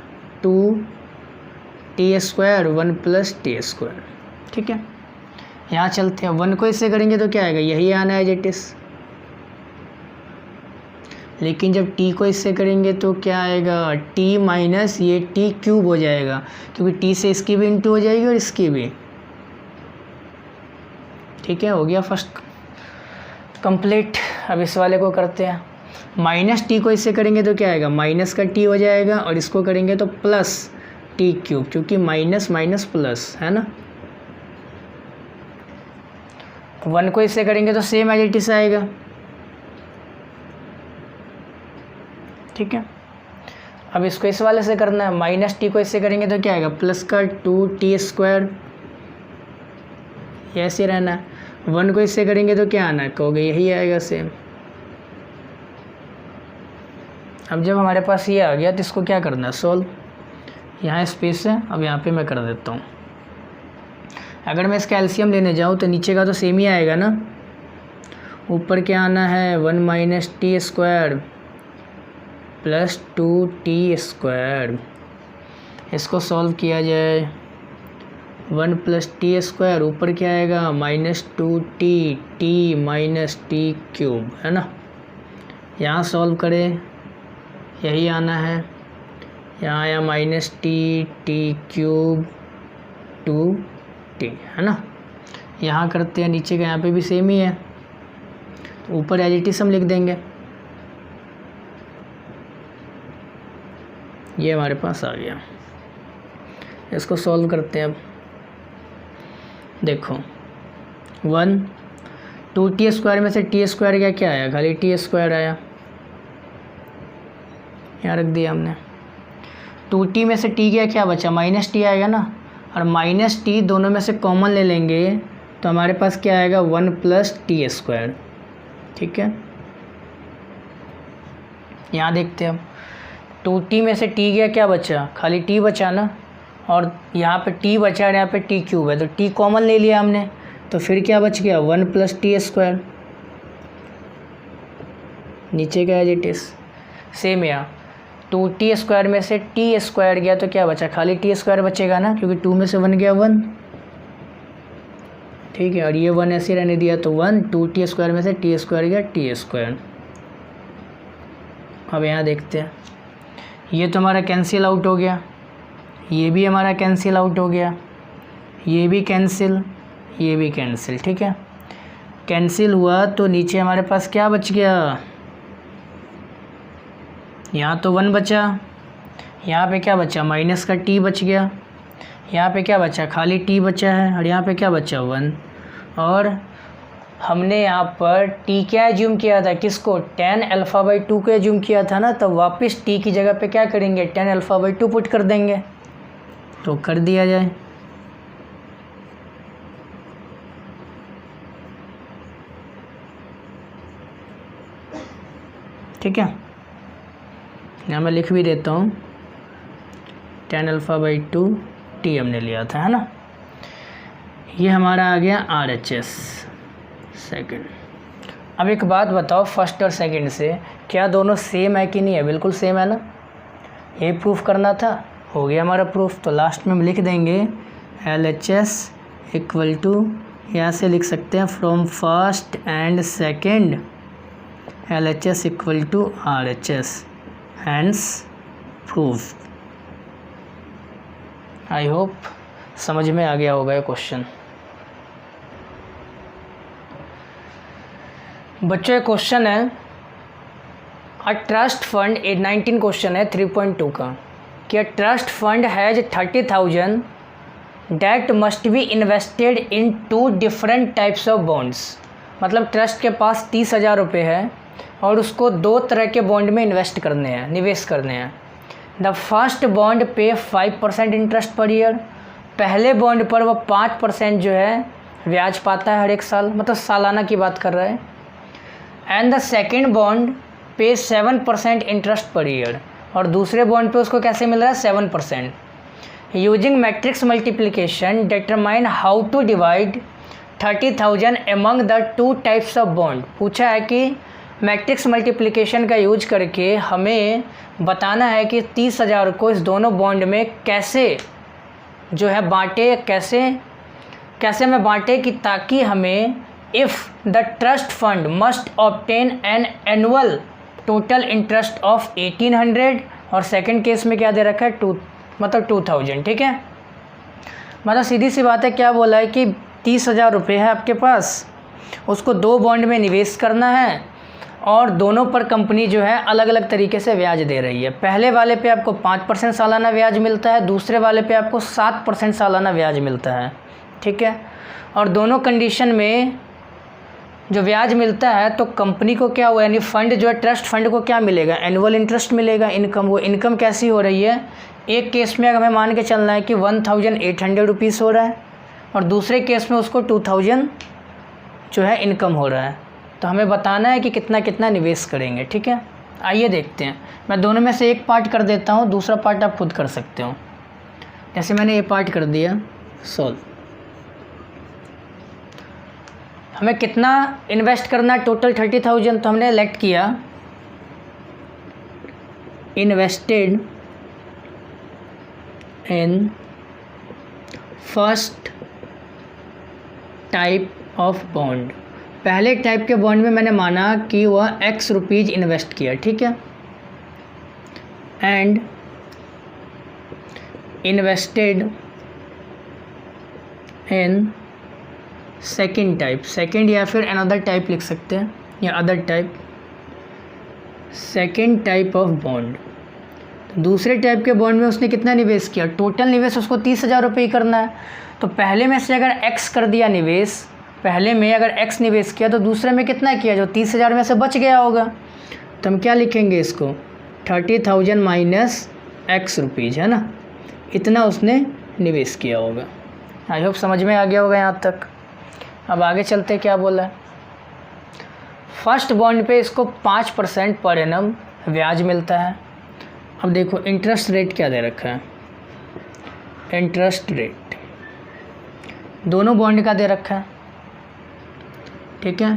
2t square 1 plus t square, ठीक है। यहाँ चलते हैं, 1 को इससे करेंगे तो क्या आएगा, यही आना है एज इट इज़। लेकिन जब t को इससे करेंगे तो क्या आएगा, t माइनस ये t क्यूब हो जाएगा, क्योंकि t से इसकी भी इंटू हो जाएगी और इसकी भी, ठीक है। हो गया फर्स्ट कंप्लीट। अब इस वाले को करते हैं, माइनस टी को इससे करेंगे तो क्या आएगा, माइनस का टी हो जाएगा, और इसको करेंगे तो प्लस टी क्यूब, क्योंकि माइनस माइनस प्लस है ना। 1 को इससे करेंगे तो सेम एज इट इज़ आएगा, ठीक है। अब इसको इस वाले से करना है, माइनस टी को इससे करेंगे तो क्या आएगा, प्लस का 2t², ऐसे रहना है। 1 को इससे करेंगे तो क्या आना है, कहोगे यही आएगा सेम। अब जब हमारे पास ये आ गया तो इसको क्या करना है, सोल्व। यहाँ स्पेस है, अब यहाँ पे मैं कर देता हूँ। अगर मैं इसका एलसीएम लेने जाऊँ तो नीचे का तो सेम ही आएगा ना, ऊपर क्या आना है 1 - t² प्लस 2t²। इसको सॉल्व किया जाए, 1 + t², ऊपर क्या आएगा -2t, t - t³ है ना। यहाँ सॉल्व करें, यही आना है, यहाँ आया -t, t³ 2t है ना। यहाँ करते हैं, नीचे का यहाँ पे भी सेम ही है, ऊपर एज इट इज हम लिख देंगे। ये हमारे पास आ गया, इसको सॉल्व करते हैं। अब देखो 1 2t² में से t² क्या आया, खाली t² आया, यहाँ रख दिया हमने। 2t में से t क्या बचा, -t आएगा ना, और -t दोनों में से कॉमन ले लेंगे तो हमारे पास क्या आएगा 1 + t²। ठीक है, यहाँ देखते हैं अब 2t में से t क्या बचा, खाली t बचा ना, और यहाँ पे t बचा और यहाँ पे t³ है, तो t कॉमन ले लिया हमने, तो फिर क्या बच गया 1 + t²। नीचे का एज इट इज सेम, यहाँ 2t² में से t² गया तो क्या बचा, खाली t² बचेगा ना, क्योंकि 2 में से 1 गया 1। ठीक है, और ये 1 ऐसे रहने दिया तो 1, 2t² में से t² गया t²। अब यहाँ देखते हैं, ये तो हमारा कैंसिल आउट हो गया, ये भी हमारा कैंसिल आउट हो गया, ये भी कैंसिल, ये भी कैंसिल। ठीक है, कैंसिल हुआ तो नीचे हमारे पास क्या बच गया, यहाँ तो 1 बचा, यहाँ पे क्या बचा माइनस का t बच गया, यहाँ पे क्या बचा, खाली t बचा है, और यहाँ पे क्या बचा 1। और हमने यहाँ पर t क्या एज्यूम किया था, किसको, tan α/2 को एज्यूम किया था ना, तो वापस t की जगह पे क्या करेंगे, tan α/2 पुट कर देंगे, तो कर दिया जाए। ठीक है, यहाँ मैं लिख भी देता हूँ, tan α/2 t हमने लिया था, है ना। ये हमारा आ गया RHS सेकंड। अब एक बात बताओ, फर्स्ट और सेकंड से क्या दोनों सेम है कि नहीं है, बिल्कुल सेम है ना, ये प्रूफ करना था, हो गया हमारा प्रूफ। तो लास्ट में हम लिख देंगे LHS = यहाँ से लिख सकते हैं from first and second LHS = RHS, hence proof. I hope समझ में आ गया होगा ये क्वेश्चन। बच्चों ये क्वेश्चन है अ ट्रस्ट फंड, 19 क्वेश्चन है 3.2 का, कि a trust fund has 30,000 debt must be invested in 2 different types of bonds. मतलब ट्रस्ट के पास 30,000 रुपये है और उसको 2 तरह के बॉन्ड में इन्वेस्ट करने हैं, निवेश करने हैं। द फर्स्ट बॉन्ड पे 5% इंटरेस्ट पर ईयर, पहले बॉन्ड पर वो 5% जो है ब्याज पाता है हर एक साल, मतलब सालाना की बात कर रहे हैं। एंड द सेकेंड बॉन्ड पे 7% इंटरेस्ट पर ईयर, और दूसरे बॉन्ड पे उसको कैसे मिल रहा है 7%। Using matrix multiplication determine how to divide 30,000 among the 2 types of bond. पूछा है कि मैट्रिक्स मल्टीप्लिकेशन का यूज करके हमें बताना है कि 30,000 को इस दोनों बॉन्ड में कैसे जो है बांटे, कैसे में बांटे, कि ताकि हमें if the trust fund must obtain an annual total interest of 1800, और सेकंड केस में क्या दे रखा है 2000। ठीक है, मतलब सीधी सी बात है, क्या बोला है कि 30,000 रुपये है आपके पास, उसको 2 बॉन्ड में निवेश करना है, और दोनों पर कंपनी जो है अलग अलग तरीके से ब्याज दे रही है। पहले वाले पे आपको 5% सालाना ब्याज मिलता है, दूसरे वाले पे आपको 7% सालाना ब्याज मिलता है। ठीक है, और दोनों कंडीशन में जो ब्याज मिलता है तो कंपनी को क्या हुआ, यानी फ़ंड जो है ट्रस्ट फंड को क्या मिलेगा, एनुअल इंटरेस्ट मिलेगा, इनकम। वो इनकम कैसी हो रही है, एक केस में हमें मान के चलना है कि 1800 रुपीज़ हो रहा है और दूसरे केस में उसको 2000 जो है इनकम हो रहा है। तो हमें बताना है कि कितना कितना निवेश करेंगे। ठीक है, आइए देखते हैं। मैं दोनों में से एक पार्ट कर देता हूँ, दूसरा पार्ट आप खुद कर सकते हो। जैसे मैंने ये पार्ट कर दिया सॉल्व। हमें कितना इन्वेस्ट करना है, टोटल 30,000। तो हमने सेलेक्ट किया invested in first type of bond. पहले टाइप के बॉन्ड में मैंने माना कि वह X रुपीज़ इन्वेस्ट किया। ठीक है, and invested in second type, second या फिर अनदर टाइप लिख सकते हैं, या other type, second type of bond. दूसरे टाइप के बॉन्ड में उसने कितना निवेश किया, टोटल निवेश उसको 30,000 रुपये ही करना है। तो पहले में से अगर X कर दिया निवेश, पहले में अगर X निवेश किया तो दूसरे में कितना किया, जो 30,000 में से बच गया होगा। तो हम क्या लिखेंगे इसको, 30,000 माइनस X रुपीज़, है ना, इतना उसने निवेश किया होगा। आई होप समझ में आ गया होगा यहाँ तक। अब आगे चलते क्या बोला है। फर्स्ट बॉन्ड पे इसको 5% पर एनम ब्याज मिलता है। अब देखो इंटरेस्ट रेट क्या दे रखा है, इंटरेस्ट रेट दोनों बॉन्ड का दे रखा है। ठीक है,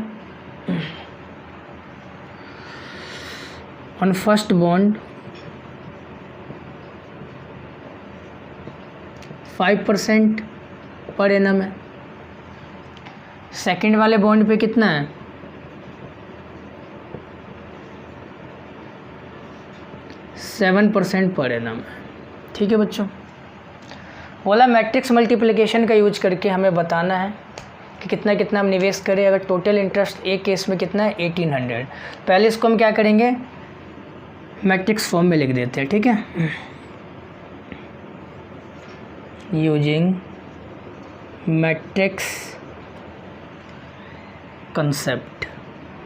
on first bond 5% per annum है। सेकंड वाले बॉन्ड पे कितना है, 7% पर एनम है। ठीक है बच्चों, बोला मैट्रिक्स मल्टीप्लिकेशन का यूज करके हमें बताना है कि कितना कितना हम निवेश करें। अगर टोटल इंटरेस्ट एक केस में कितना है 1800, पहले इसको हम क्या करेंगे, मैट्रिक्स फॉर्म में लिख देते हैं। ठीक है, यूजिंग मैट्रिक्स कंसेप्ट,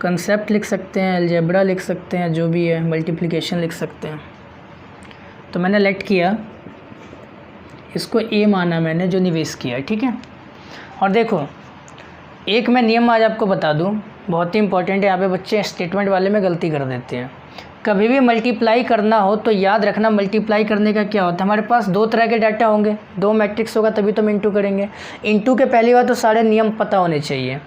कंसेप्ट लिख सकते हैं, अलजेब्रा लिख सकते हैं, जो भी है, मल्टीप्लिकेशन लिख सकते हैं। तो मैंने लेट किया, इसको ए माना मैंने जो निवेश किया। ठीक है, और देखो एक मैं नियम आज आपको बता दूं, बहुत ही इंपॉर्टेंट है। यहाँ पे बच्चे स्टेटमेंट वाले में गलती कर देते हैं। कभी भी मल्टीप्लाई करना हो तो याद रखना मल्टीप्लाई करने का क्या होता है। हमारे पास दो तरह के डाटा होंगे, दो मैट्रिक्स होगा तभी तो हम इंटू करेंगे। इंटू के पहली बार तो सारे नियम पता होने चाहिए,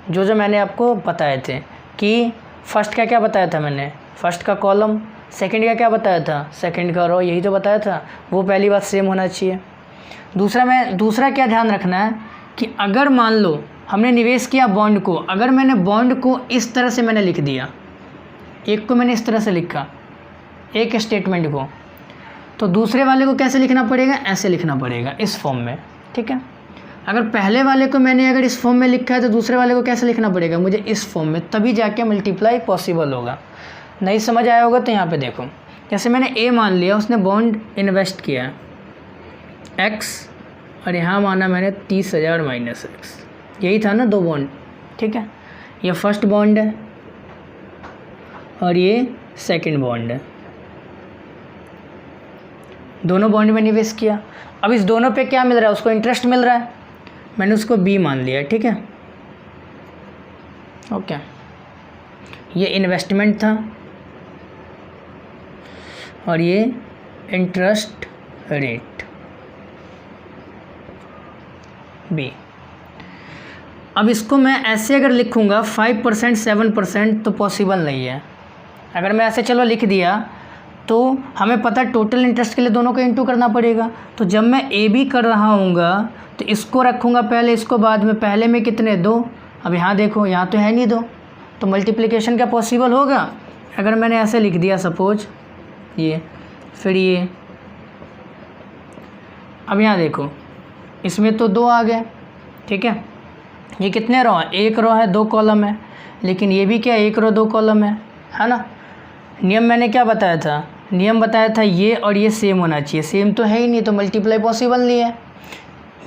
जो मैंने आपको बताए थे कि फर्स्ट का क्या बताया था मैंने, फर्स्ट का कॉलम, सेकंड का क्या बताया था, सेकंड का रो, यही तो बताया था। वो पहली बात सेम होना चाहिए। दूसरा क्या ध्यान रखना है कि अगर मान लो हमने निवेश किया बॉन्ड को, अगर मैंने बॉन्ड को इस तरह से मैंने लिख दिया, एक को मैंने इस तरह से लिखा, एक स्टेटमेंट को, तो दूसरे वाले को कैसे लिखना पड़ेगा, ऐसे लिखना पड़ेगा, इस फॉर्म में। ठीक है, अगर पहले वाले को मैंने अगर इस फॉर्म में लिखा है तो दूसरे वाले को कैसे लिखना पड़ेगा, मुझे इस फॉर्म में, तभी जाके मल्टीप्लाई पॉसिबल होगा। नहीं समझ आया होगा तो यहाँ पे देखो, जैसे मैंने ए मान लिया, उसने बॉन्ड इन्वेस्ट किया X, और यहाँ माना मैंने 30,000 माइनस X, यही था ना दो बॉन्ड। ठीक है, ये फर्स्ट बॉन्ड है और ये सेकंड बॉन्ड है, दोनों बॉन्ड में निवेश किया। अब इस दोनों पे क्या मिल रहा है, उसको इंटरेस्ट मिल रहा है, मैंने उसको B मान लिया। ठीक है, ओके, ये इन्वेस्टमेंट था और ये इंटरेस्ट रेट B। अब इसको मैं ऐसे अगर लिखूँगा 5% 7% तो पॉसिबल नहीं है। अगर मैं ऐसे चलो लिख दिया तो हमें पता टोटल इंटरेस्ट के लिए दोनों को इंटू करना पड़ेगा। तो जब मैं ए बी कर रहा हूँगा तो इसको रखूँगा पहले, इसको बाद में। पहले में कितने, 2। अब यहाँ देखो, यहाँ तो है नहीं 2, तो मल्टीप्लिकेशन क्या पॉसिबल होगा। अगर मैंने ऐसे लिख दिया सपोज ये, फिर ये, अब यहाँ देखो इसमें तो 2 आ गए। ठीक है, ये कितने रो हैं, 1 रो है 2 कॉलम है, लेकिन ये भी क्या 1 रो 2 कॉलम है ना। नियम मैंने क्या बताया था, नियम बताया था ये और ये सेम होना चाहिए, सेम तो है ही नहीं, तो मल्टीप्लाई पॉसिबल नहीं है।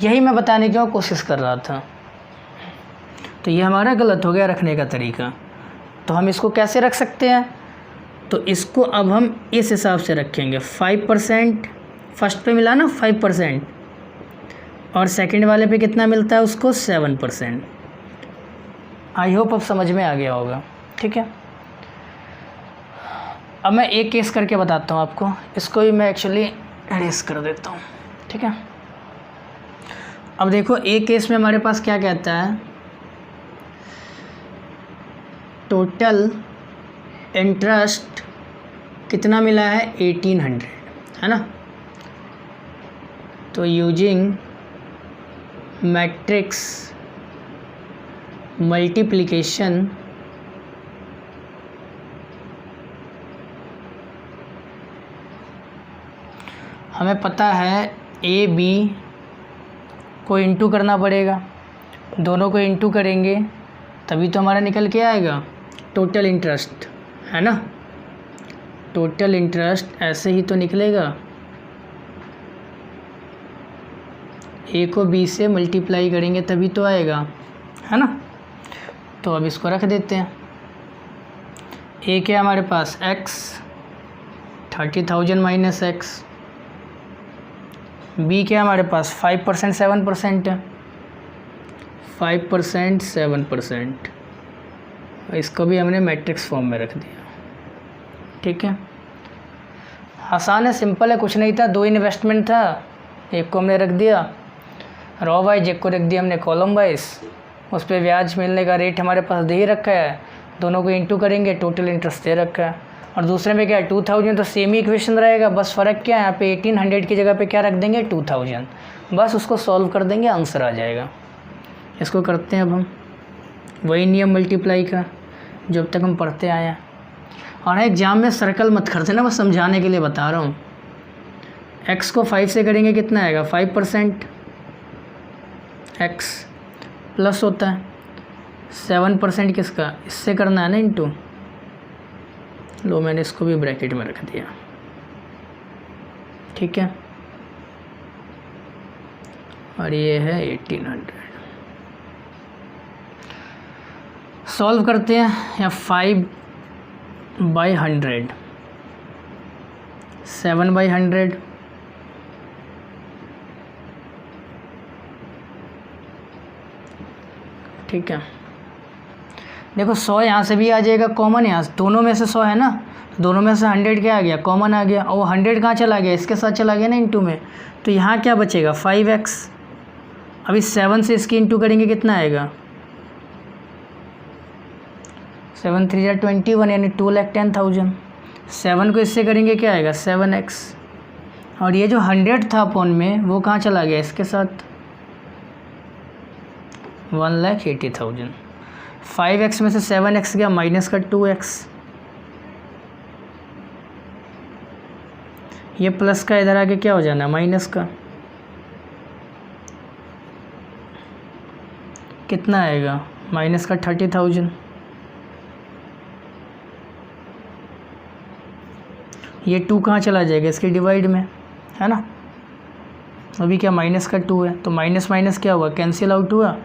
यही मैं बताने की कोशिश कर रहा था। तो ये हमारा गलत हो गया रखने का तरीका। तो हम इसको कैसे रख सकते हैं, तो इसको अब हम इस हिसाब से रखेंगे 5%, फर्स्ट पे मिला ना 5%, और सेकंड वाले पे कितना मिलता है उसको 7%। आई होप अब समझ में आ गया होगा। ठीक है, अब मैं एक केस करके बताता हूँ आपको, इसको भी मैं एक्चुअली एरेज कर देता हूँ। ठीक है, अब देखो एक केस में हमारे पास क्या कहता है, टोटल इंटरेस्ट कितना मिला है 1800, है ना। तो यूजिंग मैट्रिक्स मल्टीप्लिकेशन हमें पता है ए बी को इंटू करना पड़ेगा, दोनों को इंटू करेंगे तभी तो हमारा निकल के आएगा टोटल इंटरेस्ट, है ना। टोटल इंटरेस्ट ऐसे ही तो निकलेगा, ए को बी से मल्टीप्लाई करेंगे तभी तो आएगा, है ना। तो अब इसको रख देते हैं। ए क्या हमारे पास x, 30,000 माइनस एक्स। बी क्या हमारे पास 5% 7% है, 5% 7%। इसको भी हमने मैट्रिक्स फॉर्म में रख दिया। ठीक है, आसान है, सिंपल है, कुछ नहीं था, दो इन्वेस्टमेंट था, एक को हमने रख दिया रो वाइज, एक को रख दिया हमने कॉलम वाइज, उस पर ब्याज मिलने का रेट हमारे पास दे ही रखा है, दोनों को इंटू करेंगे टोटल इंटरेस्ट दे रखा है। और दूसरे में क्या है 2000, तो सेम ही इक्वेशन रहेगा, बस फ़र्क क्या है, यहाँ पे 1800 की जगह पे क्या रख देंगे 2000, बस उसको सॉल्व कर देंगे आंसर आ जाएगा। इसको करते हैं अब हम, वही नियम मल्टीप्लाई का जो अब तक हम पढ़ते आए हैं। और एग्जाम में सर्कल मत करते ना, बस समझाने के लिए बता रहा हूँ। x को 5 से करेंगे कितना आएगा 5%, x प्लस होता है 7% किसका, इससे करना है ना इंटू, लो मैंने इसको भी ब्रैकेट में रख दिया। ठीक है, और ये है 1800। सॉल्व करते हैं, या 5/100, 7/100, ठीक है। देखो 100 यहाँ से भी आ जाएगा कॉमन, यहाँ दोनों में से 100 है ना, दोनों में से 100 क्या आ गया कॉमन आ गया, और वो 100 कहाँ चला गया, इसके साथ चला गया ना इंटू में, तो यहाँ क्या बचेगा 5x। अभी 7 से इसकी इंटू करेंगे कितना आएगा, 7 3 जा 21, यानी 2,10,000। 7 को इससे करेंगे क्या आएगा 7x, और ये जो 100 था अपॉन में वो कहाँ चला गया इसके साथ, 1,80,000। 5x में से 7x गया माइनस का 2x, ये प्लस का इधर आके क्या हो जाना है माइनस का, कितना आएगा माइनस का 30,000। ये 2 कहाँ चला जाएगा इसके डिवाइड में, है ना। अभी क्या माइनस का 2 है, तो माइनस माइनस क्या हुआ कैंसिल आउट हुआ,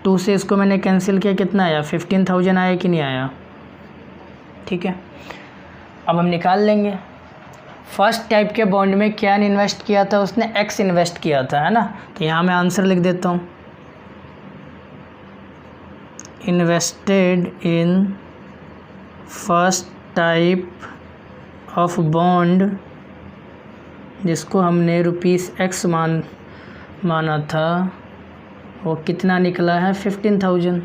2 से इसको मैंने कैंसिल किया, कितना आया 15,000 आया कि नहीं आया। ठीक है, अब हम निकाल लेंगे फर्स्ट टाइप के बॉन्ड में क्या इन्वेस्ट किया था उसने, x इन्वेस्ट किया था, है ना। तो यहाँ मैं आंसर लिख देता हूँ, invested in first type of bond, जिसको हमने ₹x माना था, वो कितना निकला है 15,000।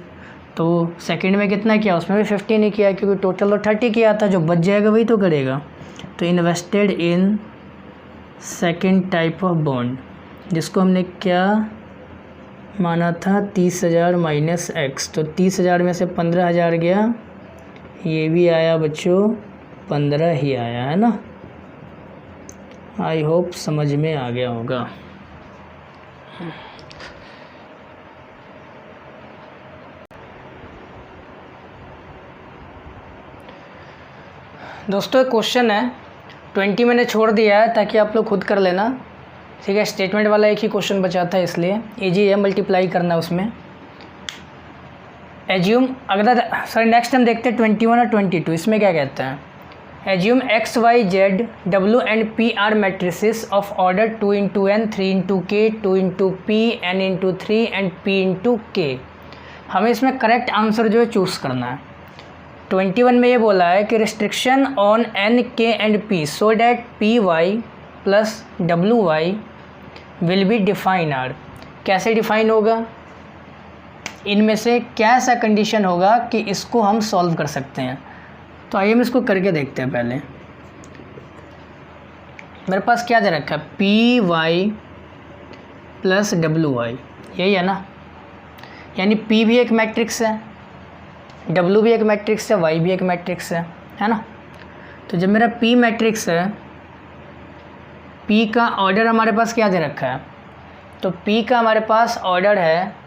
तो सेकंड में कितना किया, उसमें भी 15 ही किया, क्योंकि टोटल तो 30 किया था, जो बच जाएगा वही तो करेगा। तो invested in second type of bond, जिसको हमने क्या माना था 30,000 माइनस x, तो 30,000 में से 15,000 गया, ये भी आया बच्चों 15 ही आया, है ना। आई होप समझ में आ गया होगा। दोस्तों एक क्वेश्चन है, 20 मैंने छोड़ दिया है ताकि आप लोग खुद कर लेना, ठीक है। स्टेटमेंट वाला एक ही क्वेश्चन बचा था, इसलिए इजी है, मल्टीप्लाई करना उसमें। एज्यूम नेक्स्ट हम देखते हैं 21 और 22। इसमें क्या कहते हैं, assume X Y Z W and P are matrices of order 2 into n 3 into k 2 into P n into 3 and P into k. हमें इसमें करेक्ट आंसर जो है चूज़ करना है। 21 में ये बोला है कि restriction on n k and P so that P Y plus W Y will be define are. कैसे डिफाइन होगा, इनमें से क्या ऐसा कंडीशन होगा कि इसको हम सॉल्व कर सकते हैं। तो आइए हम इसको करके देखते हैं। पहले मेरे पास क्या दे रखा है, P Y plus W Y, यही है ना। यानी पी भी एक मैट्रिक्स है, डब्ल्यू भी एक मैट्रिक्स है, वाई भी एक मैट्रिक्स है ना। तो जब मेरा पी मैट्रिक्स है, पी का ऑर्डर हमारे पास क्या दे रखा है, तो पी का हमारे पास ऑर्डर है,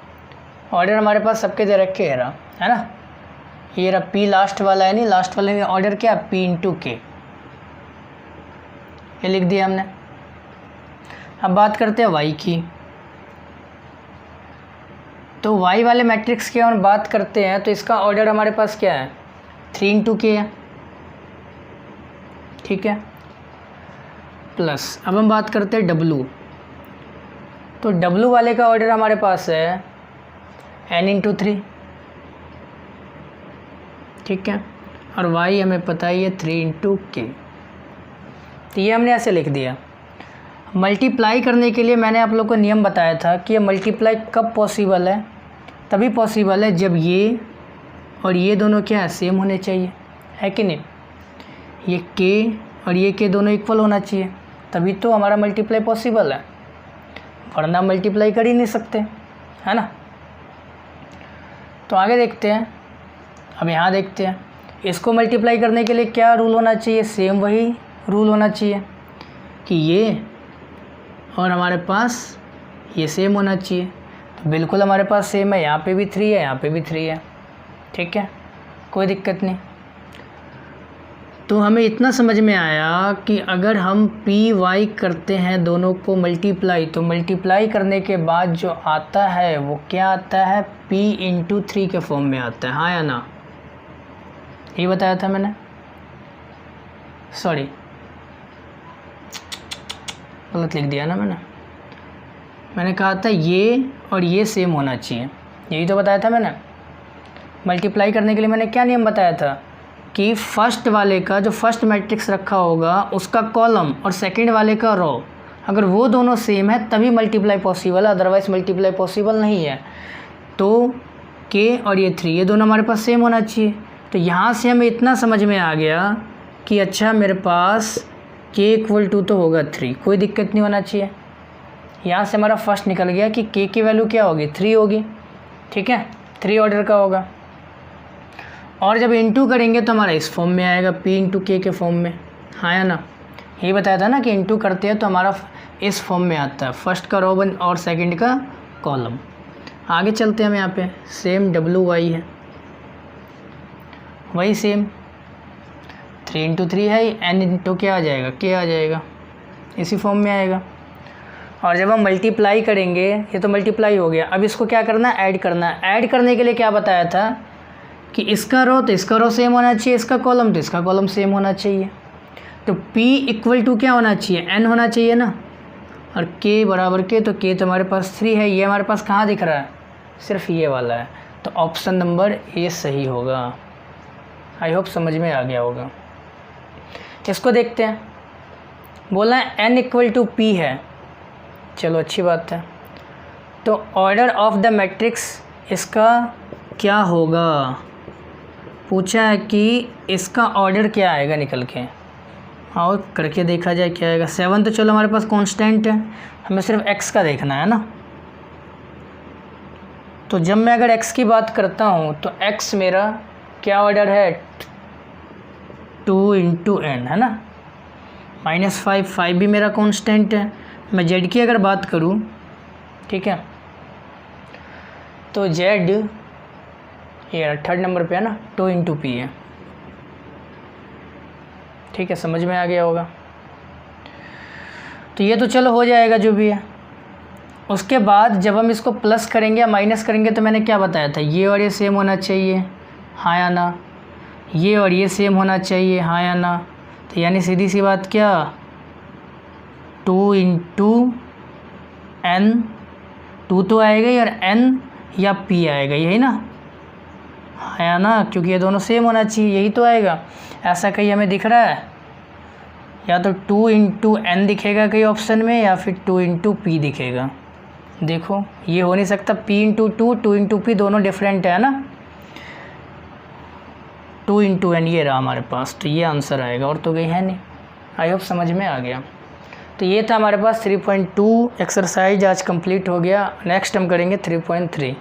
ऑर्डर हमारे पास सबके दे रखे है ना। ये रहा पी लास्ट वाला है, नहीं लास्ट वाले में ऑर्डर क्या, पी इंटू के, ये लिख दिया हमने। अब बात करते हैं वाई की। तो वाई वाले मैट्रिक्स की हम बात करते हैं तो इसका ऑर्डर हमारे पास क्या है, 3 इंटू के है, ठीक है। प्लस अब हम बात करते हैं डब्लू। तो डब्लू वाले का ऑर्डर हमारे पास है n इंटू 3, ठीक है। और y हमें पता ही है 3 इंटू के। तो ये हमने ऐसे लिख दिया। मल्टीप्लाई करने के लिए मैंने आप लोग को नियम बताया था कि ये मल्टीप्लाई कब पॉसिबल है, तभी पॉसिबल है जब ये और ये दोनों क्या है, सेम होने चाहिए, है कि नहीं। ये k और ये k दोनों इक्वल होना चाहिए, तभी तो हमारा मल्टीप्लाई पॉसिबल है, वरना मल्टीप्लाई कर ही नहीं सकते, है ना। तो आगे देखते हैं। अब यहाँ देखते हैं, इसको मल्टीप्लाई करने के लिए क्या रूल होना चाहिए, सेम वही रूल होना चाहिए कि ये और हमारे पास ये सेम होना चाहिए। तो बिल्कुल हमारे पास सेम है, यहाँ पे भी 3 है, यहाँ पे भी 3 है, ठीक है, कोई दिक्कत नहीं। तो हमें इतना समझ में आया कि अगर हम पी वाई करते हैं दोनों को मल्टीप्लाई, तो मल्टीप्लाई करने के बाद जो आता है वो क्या आता है, पी इंटू 3 के फॉर्म में आता है, हाँ या ना। ये बताया था मैंने, सॉरी गलत लिख दिया ना मैंने कहा था ये और ये सेम होना चाहिए, यही तो बताया था मैंने। मल्टीप्लाई करने के लिए मैंने क्या नियम बताया था कि फर्स्ट वाले का जो फर्स्ट मैट्रिक्स रखा होगा उसका कॉलम और सेकंड वाले का रो, अगर वो दोनों सेम है तभी मल्टीप्लाई पॉसिबल है, अदरवाइज़ मल्टीप्लाई पॉसिबल नहीं है। तो के और ये 3 ये दोनों हमारे पास सेम होना चाहिए। तो यहाँ से हमें इतना समझ में आ गया कि अच्छा मेरे पास के इक्वल टू तो होगा 3, कोई दिक्कत नहीं होना चाहिए। यहाँ से हमारा फर्स्ट निकल गया कि के की वैल्यू क्या होगी, 3 होगी, ठीक है, 3 ऑर्डर का होगा। और जब इंटू करेंगे तो हमारा इस फॉर्म में आएगा, पी इंटू के फॉर्म में, हाँ या ना। ये बताया था ना कि इंटू करते हैं तो हमारा इस फॉर्म में आता है, फर्स्ट का रो और सेकंड का कॉलम। आगे चलते हैं हम यहाँ पे, सेम डब्ल्यू वाई है, वही सेम 3 इंटू 3 है, एन इंटू क्या आ जाएगा, के आ जाएगा, इसी फॉर्म में आएगा। और जब हम मल्टीप्लाई करेंगे, ये तो मल्टीप्लाई हो गया, अब इसको क्या करना है, ऐड करना है। ऐड करने के लिए क्या बताया था कि इसका रो तो इसका रो सेम होना चाहिए, इसका कॉलम तो इसका कॉलम सेम होना चाहिए। तो P इक्वल टू क्या होना चाहिए, n होना चाहिए ना, और K बराबर के, तो K तो हमारे पास 3 है, ये हमारे पास कहाँ दिख रहा है, सिर्फ ये वाला है। तो ऑप्शन नंबर ए सही होगा। आई होप समझ में आ गया होगा। इसको देखते हैं, बोला है n इक्वल टू P है, चलो अच्छी बात है। तो ऑर्डर ऑफ द मैट्रिक्स इसका क्या होगा, पूछा है कि इसका ऑर्डर क्या आएगा निकल के, और करके देखा जाए क्या आएगा। 7 तो चलो हमारे पास कांस्टेंट है, हमें सिर्फ x का देखना है ना। तो जब मैं अगर x की बात करता हूँ तो x मेरा क्या ऑर्डर है, 2 इंटू n है ना, -5 भी मेरा कांस्टेंट है। मैं z की अगर बात करूँ, ठीक है, तो z ये 3rd नंबर पे है ना, 2 इंटू पी है, ठीक है, समझ में आ गया होगा। तो ये तो चलो हो जाएगा जो भी है। उसके बाद जब हम इसको प्लस करेंगे या माइनस करेंगे तो मैंने क्या बताया था, ये और ये सेम होना चाहिए, हाँ या ना, ये और ये सेम होना चाहिए, हाँ या ना। तो यानी सीधी सी बात क्या, 2 × n, 2 तो आएगा ही और n या p आएगा, यही ना, हाँ या ना, क्योंकि ये दोनों सेम होना चाहिए, यही तो आएगा। ऐसा कहीं हमें दिख रहा है, या तो 2 × n दिखेगा कहीं ऑप्शन में या फिर 2 × p दिखेगा। देखो ये हो नहीं सकता, p × 2 2 × p दोनों डिफरेंट है ना, 2 × n ये रहा हमारे पास, तो ये आंसर आएगा, और तो कहीं है नहीं। आई होप समझ में आ गया। तो ये था हमारे पास 3.2 एक्सरसाइज आज कंप्लीट हो गया। नेक्स्ट हम करेंगे 3.3।